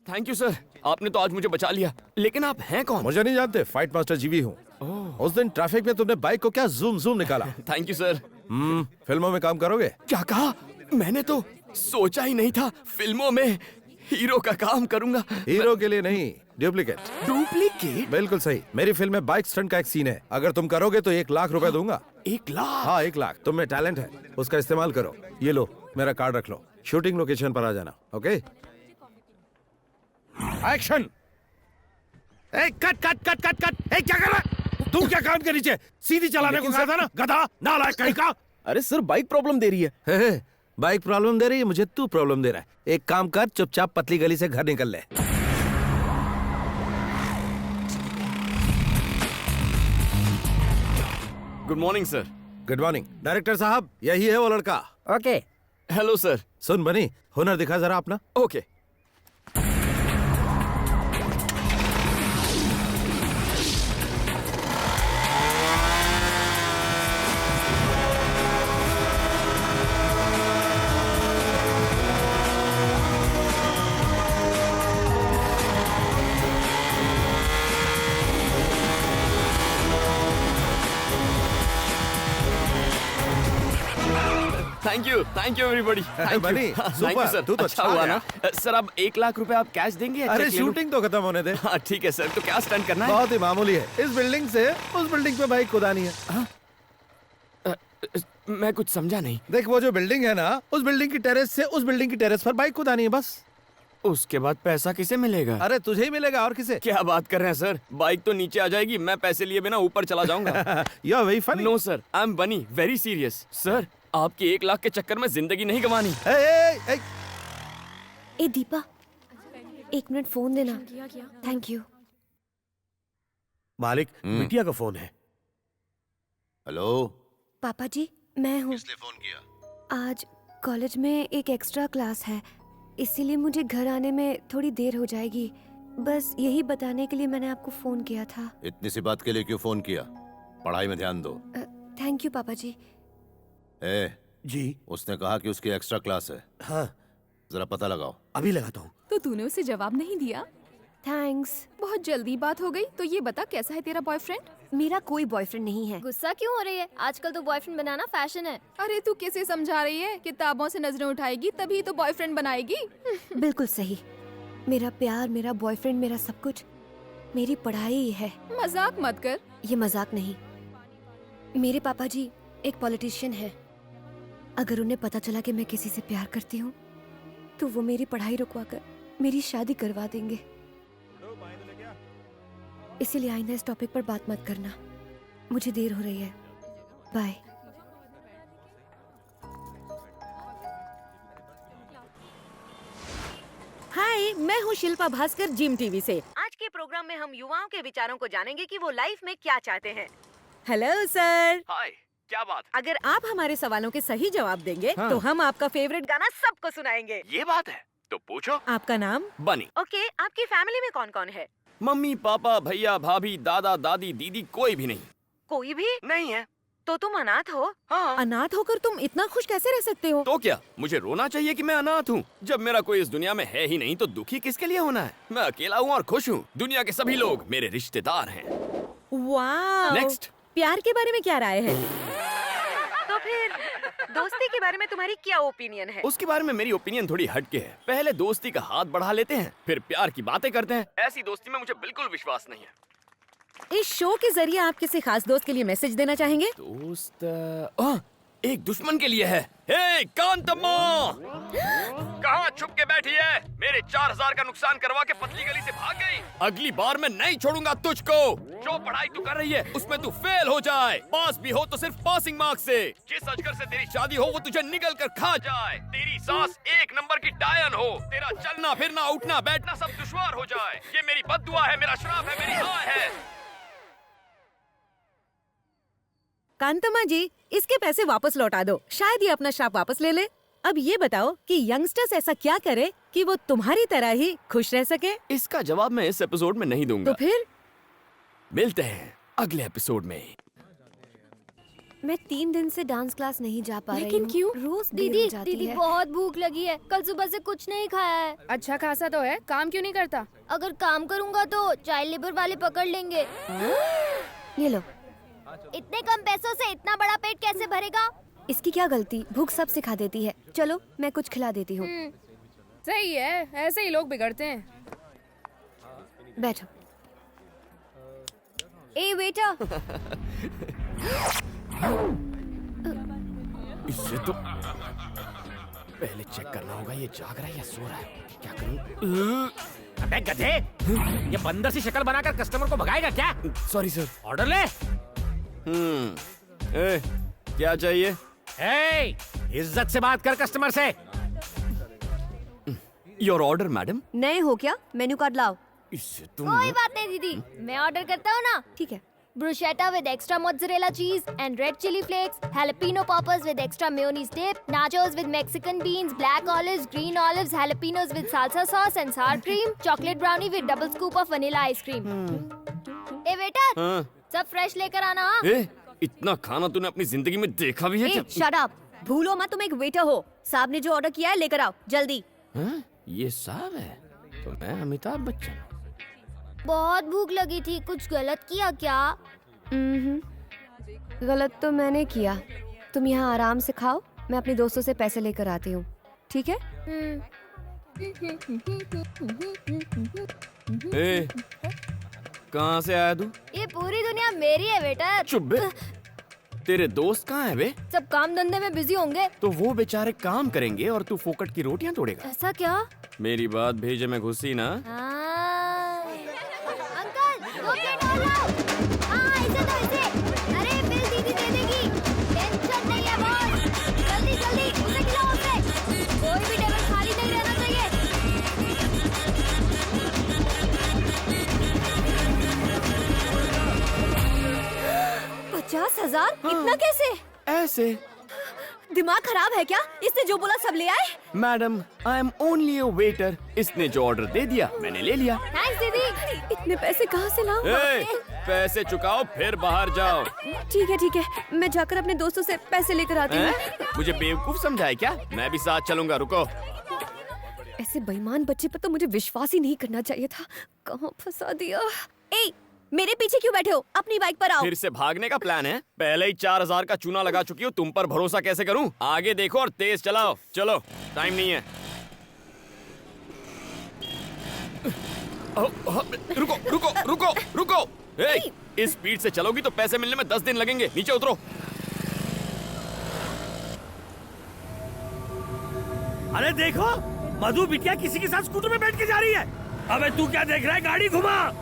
Thank you sir, आपने तो आज मुझे बचा लिया। लेकिन आप हैं कौन? मुझे नहीं जानते, फाइट मास्टर जीवी हूँ। उस दिन ट्रैफिक में तुमने बाइक को क्या जूम जूम निकाला। Thank you sir. फिल्मों में काम करोगे? क्या कहा? मैंने तो सोचा ही नहीं था फिल्मों में हीरो का काम करूंगा। हीरो के लिए नहीं, डुप्लीकेट। डुप्लीकेट? बिल्कुल सही। मेरी फिल्म में बाइक स्टंट का एक सीन है। अगर तुम करोगे तो 1 लाख रुपए दूंगा। 1 लाख? हाँ 1 लाख। तुम में टैलेंट है, उसका इस्तेमाल करो। ये लो, मेरा कार्ड रख लो। शूटिंग लोकेशन पर आ जाना। Okay, action. Cut cut cut cut cut. क्या कर रहा है तू? क्या कान के नीचे सीधी चलाने को कहा था ना, गधा नालायक कहीं का। अरे सर, बाइक प्रॉब्लम दे रही है। हे, बाइक प्रॉब्लम दे रही है, मुझे तू प्रॉब्लम दे रहा है। एक काम कर, चुपचाप पतली गली से घर निकल ले। Good morning sir. Good morning. Director साहब, यही है वो लड़का। ओके। Hello sir. सुन बनी, हुनर दिखा जरा अपना। ओके। Thank you everybody. बनी, थैंक यू सुपर, सर। तू तो अच्छा छा हुआ गया। ना सर। अब 1 लाख रुपए आप कैश देंगे या अरे चेक ले लूं? शूटिंग तो खत्म होने दे। हाँ ठीक है सर। तो क्या स्टंट करना है? बहुत ही मामूली है। इस बिल्डिंग से उस बिल्डिंग पे बाइक कुदानी है। मैं कुछ समझा नहीं। देख, वो जो बिल्डिंग है ना, उस बिल्डिंग की टेरेस से उस बिल्डिंग की टेरेस पर बाइक कुदानी है, बस। उसके बाद पैसा किसे मिलेगा? अरे तुझे ही मिलेगा, और किसे। क्या बात कर रहे हैं सर? बाइक तो नीचे आ जाएगी, मैं पैसे लिए बिना ऊपर चला जाऊंगा। You are very funny. No sir, I am bunny very serious. Sir, आपकी 1 लाख के चक्कर में जिंदगी नहीं गंवानी। ए दीपा, 1 मिनट फोन देना। Thank you. मालिक, बिटिया का फोन है। हेलो। पापा जी, मैं हूँ। किसने फोन किया? आज कॉलेज में एक एक्स्ट्रा क्लास है, इसीलिए मुझे घर आने में थोड़ी देर हो जाएगी। बस यही बताने के लिए मैंने आपको फोन किया था। इतनी सी बात के लिए क्यों फोन किया? पढ़ाई में ध्यान दो। थैंक यू पापा जी। ए जी। उसने कहा कि उसकी एक्स्ट्रा क्लास है। हाँ, जरा पता लगाओ। अभी लगाता हूँ। तो तूने उसे जवाब नहीं दिया? थैंक्स। बहुत जल्दी बात हो गई। तो ये बता, कैसा है तेरा बॉयफ्रेंड? मेरा कोई बॉयफ्रेंड नहीं है। गुस्सा क्यों हो रही है? आजकल तो बॉयफ्रेंड बनाना फैशन है। अरे तू किसे समझा रही है? किताबों से नजरें उठाएगी तभी तो बॉयफ्रेंड बनाएगी। बिल्कुल सही। मेरा प्यार, मेरा बॉयफ्रेंड, मेरा सब कुछ मेरी पढ़ाई ही है। मजाक मत कर। ये मजाक नहीं। मेरे पापा जी एक पॉलिटिशियन है। अगर उन्हें पता चला कि मैं किसी से प्यार करती हूँ तो वो मेरी पढ़ाई रुकवा कर मेरी शादी करवा देंगे। इसीलिए आइंदा इस टॉपिक पर बात मत करना। मुझे देर हो रही है। बाय। हाय, मैं हूँ शिल्पा भास्कर, जिम टीवी से। आज के प्रोग्राम में हम युवाओं के विचारों को जानेंगे कि वो लाइफ में क्या चाहते हैं। Hello sir. हाय, क्या बात? अगर आप हमारे सवालों के सही जवाब देंगे तो हम आपका फेवरेट गाना सबको सुनाएंगे। ये बात है तो पूछो। आपका नाम? बनी। ओके, आपकी फैमिली में कौन कौन है? मम्मी, पापा, भैया, भाभी, दादा, दादी, दीदी, कोई भी नहीं। कोई भी नहीं है। तो तुम अनाथ हो? हाँ। अनाथ होकर तुम इतना खुश कैसे रह सकते हो? तो क्या मुझे रोना चाहिए कि मैं अनाथ हूँ? जब मेरा कोई इस दुनिया में है ही नहीं तो दुखी किसके लिए होना है? मैं अकेला हूँ और खुश हूँ। दुनिया के सभी लोग मेरे रिश्तेदार हैं। वाह। नेक्स्ट। प्यार के बारे में क्या राय है? तो फिर दोस्ती के बारे में तुम्हारी क्या ओपिनियन है? उसके बारे में मेरी ओपिनियन थोड़ी हटके है। पहले दोस्ती का हाथ बढ़ा लेते हैं, फिर प्यार की बातें करते हैं। ऐसी दोस्ती में मुझे बिल्कुल विश्वास नहीं है। इस शो के जरिए आप किसी खास दोस्त के लिए मैसेज देना चाहेंगे? दोस्त एक दुश्मन के लिए है। हे कांतम्मा, कहाँ छुप के बैठी है? मेरे 4000 का नुकसान करवा के पतली गली से भाग गई। अगली बार मैं नहीं छोड़ूंगा तुझको। जो पढ़ाई तू कर रही है उसमें तू फेल हो जाए। पास भी हो तो सिर्फ पासिंग मार्क्स से। जिस अजगर से तेरी शादी हो वो तुझे निगल कर खा जाए। तेरी सास 1 नंबर की डायन हो। तेरा चलना फिरना उठना बैठना सब दुश्वार हो जाए। ये मेरी बद्दुआ है, मेरा श्राप है, मेरी हाय है। कांतम्मा जी, इसके पैसे वापस लौटा दो, शायद ये अपना श्राप वापस ले ले। अब ये बताओ कि यंगस्टर्स ऐसा क्या करे कि वो तुम्हारी तरह ही खुश रह सके? इसका जवाब मैं इस एपिसोड में नहीं दूंगा। तो फिर मिलते हैं अगले एपिसोड में। मैं 3 दिन से डांस क्लास नहीं जा पा रही लेकिन हूँ। क्यों? रोज देर दीदी हो जाती दीदी है। बहुत भूख लगी है, कल सुबह से कुछ नहीं खाया है। अच्छा खासा तो है, काम क्यों नहीं करता? अगर काम करूँगा तो चाइल्ड लेबर वाले पकड़ लेंगे। ये लो। इतने कम पैसों से इतना बड़ा पेट कैसे भरेगा? इसकी क्या गलती, भूख सब सिखा देती है। चलो मैं कुछ खिला देती हूँ। सही है, ऐसे ही लोग बिगड़ते हैं। बैठो। ए बेटा, इससे तो पहले चेक करना होगा ये जाग रहा है या सो रहा है। क्या करूं? अबे गधे, ये बंदर सी शक्ल बनाकर कस्टमर को भगाएगा क्या? Sorry sir. ऑर्डर ले। क्या चाहिए? ए, इज्जत से बात कर कस्टमर से। Your order madam. नए हो क्या? मेन्यू कार्ड लाओ। इससे तुम कोई बात नहीं दीदी, मैं ऑर्डर करता हूँ ना। ठीक है। Bruschetta with extra mozzarella cheese and red chili flakes, jalapeno poppers with extra mayonnaise dip, nachos with Mexican beans, black olives, green olives, jalapenos with salsa sauce and sour cream, chocolate brownie with double scoop of vanilla ice cream. ए बेटा, हाँ। सब fresh लेकर आना। हाँ? इतना खाना तूने अपनी जिंदगी में देखा भी है ए, क्या? Shut up. भूलो मत तुम एक वेटर हो। साहब ने जो ऑर्डर किया है लेकर आओ जल्दी। हाँ? ये साहब है तो मैं अमिताभ बच्चन। बहुत भूख लगी थी, कुछ गलत किया क्या? गलत तो मैंने किया। तुम यहाँ आराम से खाओ, मैं अपने दोस्तों से पैसे लेकर आती हूँ। ठीक है? कहाँ से आया तू? ये पूरी दुनिया मेरी है बेटा। चुप बे। तेरे दोस्त कहाँ है बे? सब काम धंधे में बिजी होंगे। तो वो बेचारे काम करेंगे और तू फोकट की रोटियां तोड़ेगा। ऐसा क्या? मेरी बात भेजे में घुसी ना। अंकल, 2 प्लेट और लाओ। हाँ, ऐसे तो ऐसे। अरे बिल दीदी दे देगी, टेंशन नहीं है बॉस। जल्दी जल्दी उसे खिलाओ उसे। कोई भी टेबल खाली नहीं रहना चाहिए। 50,000? इतना कैसे? ऐसे। दिमाग खराब है क्या? इसने जो बोला सब ले आए? Madam, I am only a waiter. इसने जो ऑर्डर दे दिया मैंने ले लिया। थैंक्स दीदी। इतने पैसे कहाँ से लाऊं? पैसे चुकाओ फिर बाहर जाओ। ठीक है, मैं जाकर अपने दोस्तों से पैसे लेकर आती हूँ। मुझे बेवकूफ समझा है क्या? मैं भी साथ चलूंगा, रुको। ऐसे बेईमान बच्चे पर तो मुझे विश्वास ही नहीं करना चाहिए था। कहाँ फंसा दिया? ए, मेरे पीछे क्यों बैठे हो? अपनी बाइक पर आओ। फिर से भागने का प्लान है? पहले ही 4,000 का चूना लगा चुकी हूँ, तुम पर भरोसा कैसे करूँ? आगे देखो और तेज चलाओ। चलो, टाइम नहीं है। रुको रुको रुको रुको। इस स्पीड से चलोगी तो पैसे मिलने में 10 दिन लगेंगे। नीचे उतरो। अरे देखो, मधु बिटिया किसी के साथ स्कूटर में बैठ के जा रही है। अबे तू क्या देख रहा है? गाड़ी घुमा।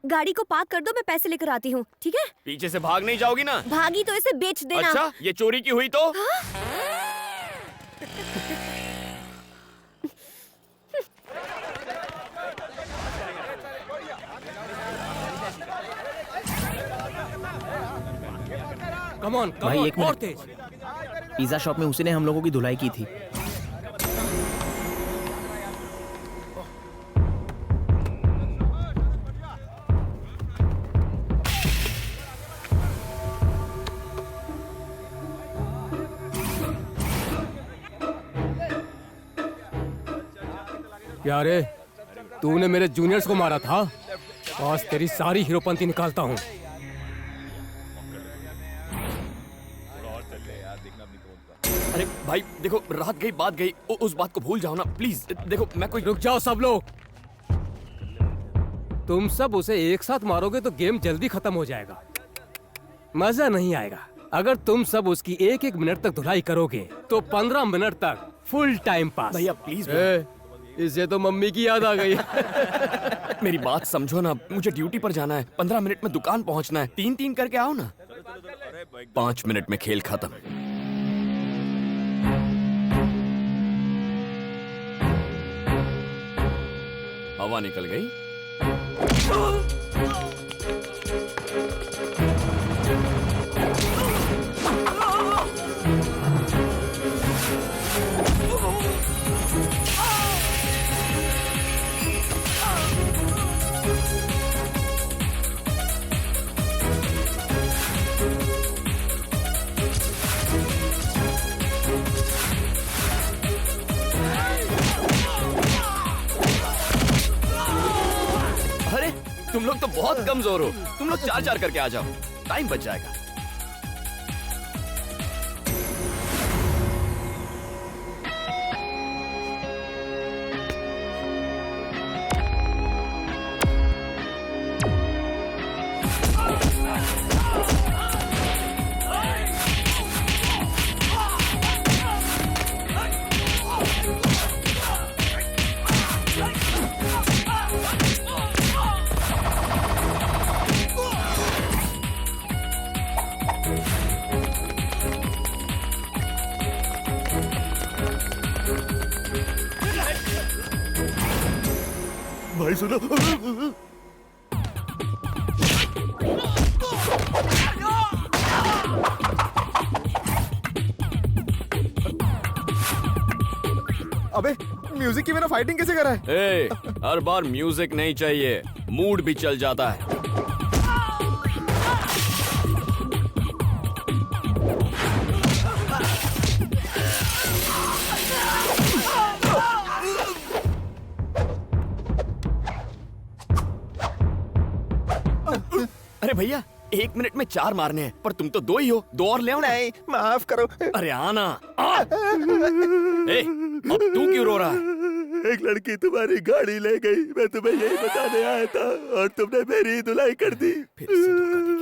गाड़ी को पार्क कर दो, मैं पैसे लेकर आती हूँ। ठीक है? पीछे से भाग नहीं जाओगी ना? भागी तो इसे बेच देना। अच्छा, ये चोरी की हुई तो? कम ऑन, भाई, एक और मिनट। तेज। पिज्जा शॉप में उसी ने हम लोगों की धुलाई की थी। क्या रे, तूने मेरे जूनियर्स को मारा था? आज तेरी सारी हीरोपंती निकालता हूँ। अरे भाई देखो, रात गई बात गई, उस बात को भूल जाओ ना प्लीज। देखो मैं कोई रुक जाओ सब लोग। तुम सब उसे एक साथ मारोगे तो गेम जल्दी खत्म हो जाएगा, मजा नहीं आएगा। अगर तुम सब उसकी एक एक मिनट तक धुलाई करोगे तो 15 मिनट तक फुल टाइम पास। भैया प्लीज। इसे तो मम्मी की याद आ गई। मेरी बात समझो ना, मुझे ड्यूटी पर जाना है। 15 मिनट में दुकान पहुंचना है। 3-3 करके आओ ना। 5 मिनट में खेल खत्म। हवा निकल गई। तुम लोग तो बहुत कमजोर हो। तुम लोग 4-4 करके आ जाओ, टाइम बच जाएगा। भाई सुनो, अबे म्यूजिक के बिना फाइटिंग कैसे करा है? ए, हर बार म्यूजिक नहीं चाहिए, मूड भी चल जाता है। अरे भैया, 1 मिनट में 4 मारने हैं, पर तुम तो 2 ही हो, 2 और ले आओ ना। नहीं, माफ करो। अरे आना। ए, अब तू क्यों रो रहा है? एक लड़की तुम्हारी गाड़ी ले गई, मैं तुम्हें यही बताने आया था और तुमने मेरी धुलाई कर दी। फिर से धोखा दिया।